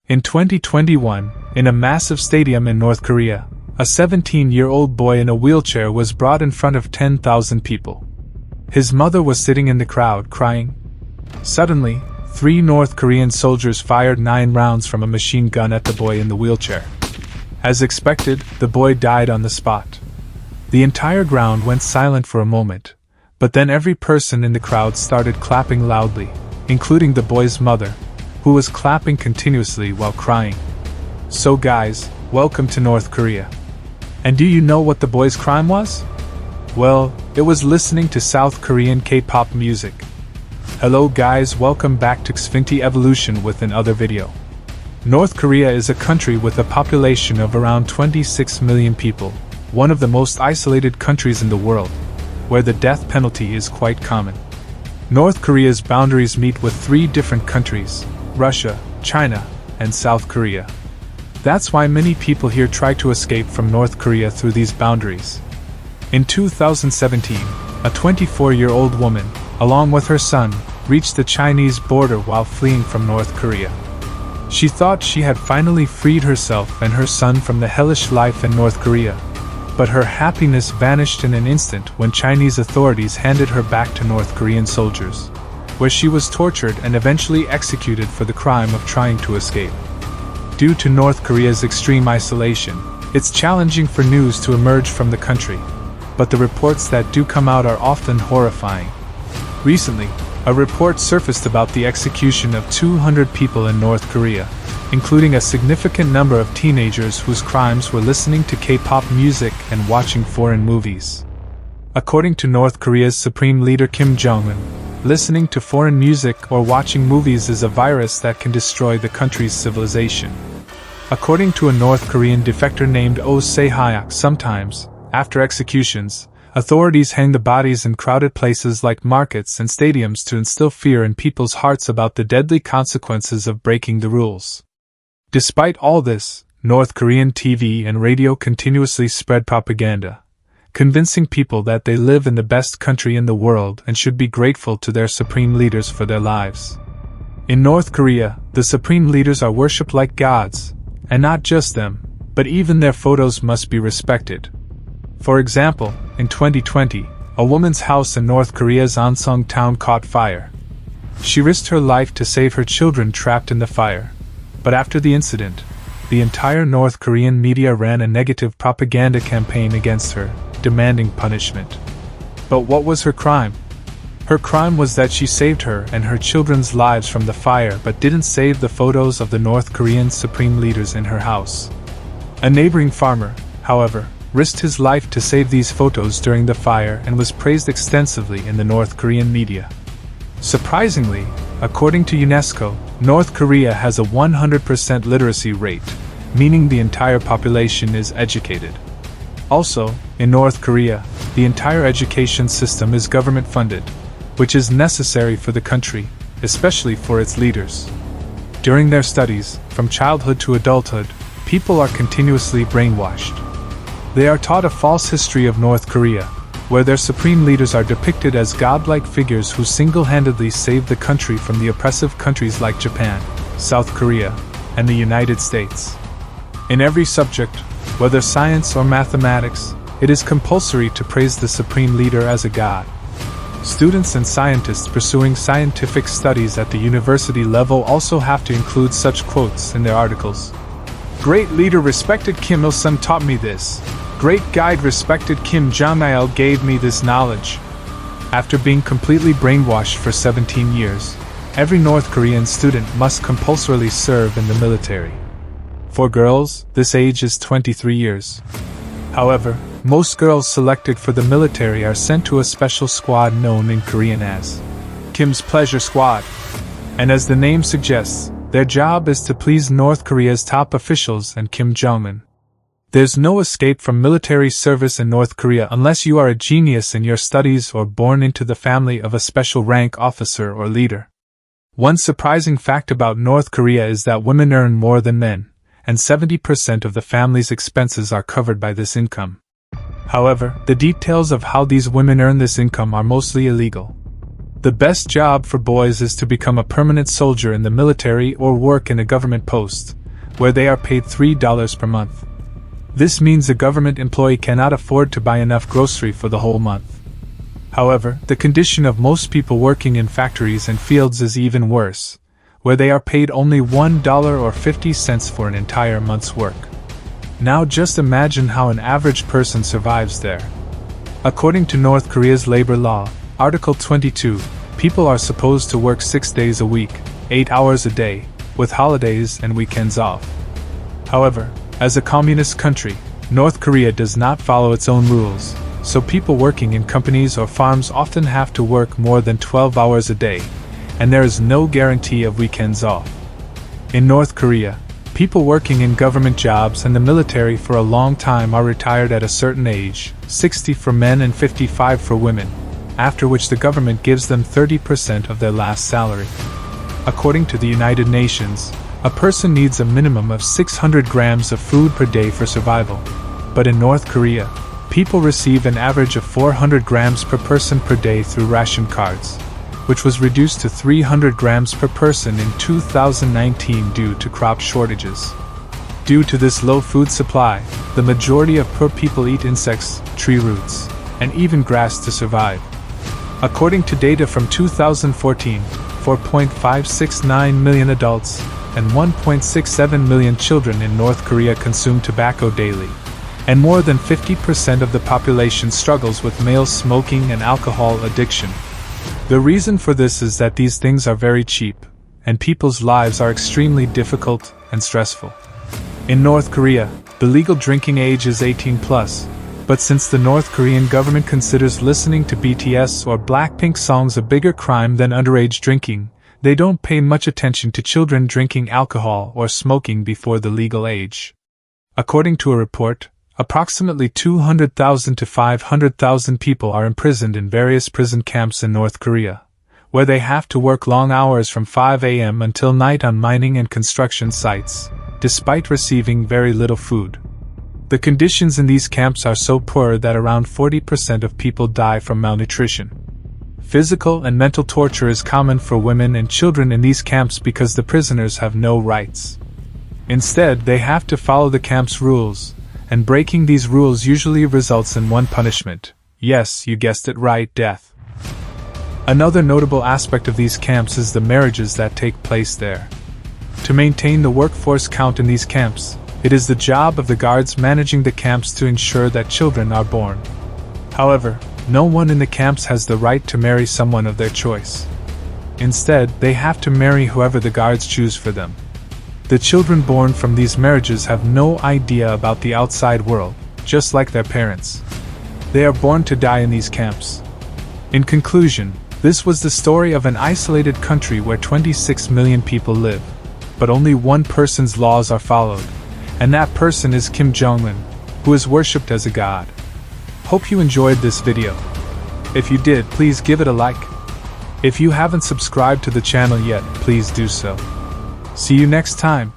In 2021, in a massive stadium in North Korea, a 17-year-old boy in a wheelchair was brought in front of 10,000 people. His mother was sitting in the crowd crying. Suddenly, 3 North Korean soldiers fired 9 rounds from a machine gun at the boy in the wheelchair. As expected, the boy died on the spot. The entire ground went silent for a moment, but then every person in the crowd started clapping loudly, including the boy's mother, who was clapping continuously while crying. So guys, welcome to North Korea. And do you know what the boy's crime was? Well, it was listening to South Korean K-pop music. Hello guys, welcome back to Xfinity Evolution with another video. North Korea is a country with a population of around 26 million people, one of the most isolated countries in the world, where the death penalty is quite common. North Korea's boundaries meet with 3 different countries: Russia, China, and South Korea. That's why many people here try to escape from North Korea through these boundaries. In 2017, a 24-year-old woman, along with her son, reached the Chinese border while fleeing from North Korea. She thought she had finally freed herself and her son from the hellish life in North Korea, but her happiness vanished in an instant when Chinese authorities handed her back to North Korean soldiers, where she was tortured and eventually executed for the crime of trying to escape. Due to North Korea's extreme isolation, it's challenging for news to emerge from the country, but the reports that do come out are often horrifying. Recently, a report surfaced about the execution of 200 people in North Korea, including a significant number of teenagers whose crimes were listening to K-pop music and watching foreign movies. According to North Korea's Supreme Leader Kim Jong-un, listening to foreign music or watching movies is a virus that can destroy the country's civilization. According to a North Korean defector named Oh Se-hyuk, sometimes, after executions, authorities hang the bodies in crowded places like markets and stadiums to instill fear in people's hearts about the deadly consequences of breaking the rules. Despite all this, North Korean TV and radio continuously spread propaganda, convincing people that they live in the best country in the world and should be grateful to their supreme leaders for their lives. In North Korea, the supreme leaders are worshipped like gods, and not just them, but even their photos must be respected. For example, in 2020, a woman's house in North Korea's Ansong town caught fire. She risked her life to save her children trapped in the fire. But after the incident, the entire North Korean media ran a negative propaganda campaign against her, demanding punishment. But what was her crime? Her crime was that she saved her and her children's lives from the fire but didn't save the photos of the North Korean supreme leaders in her house. A neighboring farmer, however, risked his life to save these photos during the fire and was praised extensively in the North Korean media. Surprisingly, according to UNESCO, North Korea has a 100% literacy rate, meaning the entire population is educated. Also, in North Korea, the entire education system is government-funded, which is necessary for the country, especially for its leaders. During their studies, from childhood to adulthood, people are continuously brainwashed. They are taught a false history of North Korea, where their supreme leaders are depicted as godlike figures who single-handedly saved the country from the oppressive countries like Japan, South Korea, and the United States. In every subject, whether science or mathematics, it is compulsory to praise the supreme leader as a god. Students and scientists pursuing scientific studies at the university level also have to include such quotes in their articles. Great leader respected Kim Il-sung taught me this. Great guide respected Kim Jong-il gave me this knowledge. After being completely brainwashed for 17 years, every North Korean student must compulsorily serve in the military. For girls, this age is 23 years. However, most girls selected for the military are sent to a special squad known in Korean as Kim's Pleasure Squad. And as the name suggests, their job is to please North Korea's top officials and Kim Jong-un. There's no escape from military service in North Korea unless you are a genius in your studies or born into the family of a special rank officer or leader. One surprising fact about North Korea is that women earn more than men, and 70% of the family's expenses are covered by this income. However, the details of how these women earn this income are mostly illegal. The best job for boys is to become a permanent soldier in the military or work in a government post, where they are paid $3 per month. This means a government employee cannot afford to buy enough grocery for the whole month. However, the condition of most people working in factories and fields is even worse, where they are paid only $1.50 for an entire month's work. Now just imagine how an average person survives there. According to North Korea's labor law, Article 22, people are supposed to work 6 days a week, 8 hours a day, with holidays and weekends off. However, as a communist country, North Korea does not follow its own rules, so people working in companies or farms often have to work more than 12 hours a day, and there is no guarantee of weekends off. In North Korea, people working in government jobs and the military for a long time are retired at a certain age, 60 for men and 55 for women, after which the government gives them 30% of their last salary. According to the United Nations, a person needs a minimum of 600 grams of food per day for survival. But in North Korea, people receive an average of 400 grams per person per day through ration cards, which was reduced to 300 grams per person in 2019 due to crop shortages. Due to this low food supply, the majority of poor people eat insects, tree roots, and even grass to survive. According to data from 2014, 4.569 million adults and 1.67 million children in North Korea consume tobacco daily, and more than 50% of the population struggles with male smoking and alcohol addiction. The reason for this is that these things are very cheap, and people's lives are extremely difficult and stressful. In North Korea, the legal drinking age is 18 plus, but since the North Korean government considers listening to BTS or Blackpink songs a bigger crime than underage drinking, they don't pay much attention to children drinking alcohol or smoking before the legal age. According to a report, approximately 200,000 to 500,000 people are imprisoned in various prison camps in North Korea, where they have to work long hours from 5 a.m. until night on mining and construction sites, despite receiving very little food. The conditions in these camps are so poor that around 40% of people die from malnutrition. Physical and mental torture is common for women and children in these camps because the prisoners have no rights. Instead, they have to follow the camp's rules, and breaking these rules usually results in one punishment. Yes, you guessed it right, death. Another notable aspect of these camps is the marriages that take place there. To maintain the workforce count in these camps, it is the job of the guards managing the camps to ensure that children are born. However, no one in the camps has the right to marry someone of their choice. Instead, they have to marry whoever the guards choose for them. The children born from these marriages have no idea about the outside world, just like their parents. They are born to die in these camps. In conclusion, this was the story of an isolated country where 26 million people live, but only one person's laws are followed, and that person is Kim Jong-un, who is worshipped as a god. Hope you enjoyed this video. If you did, please give it a like. If you haven't subscribed to the channel yet, please do so. See you next time.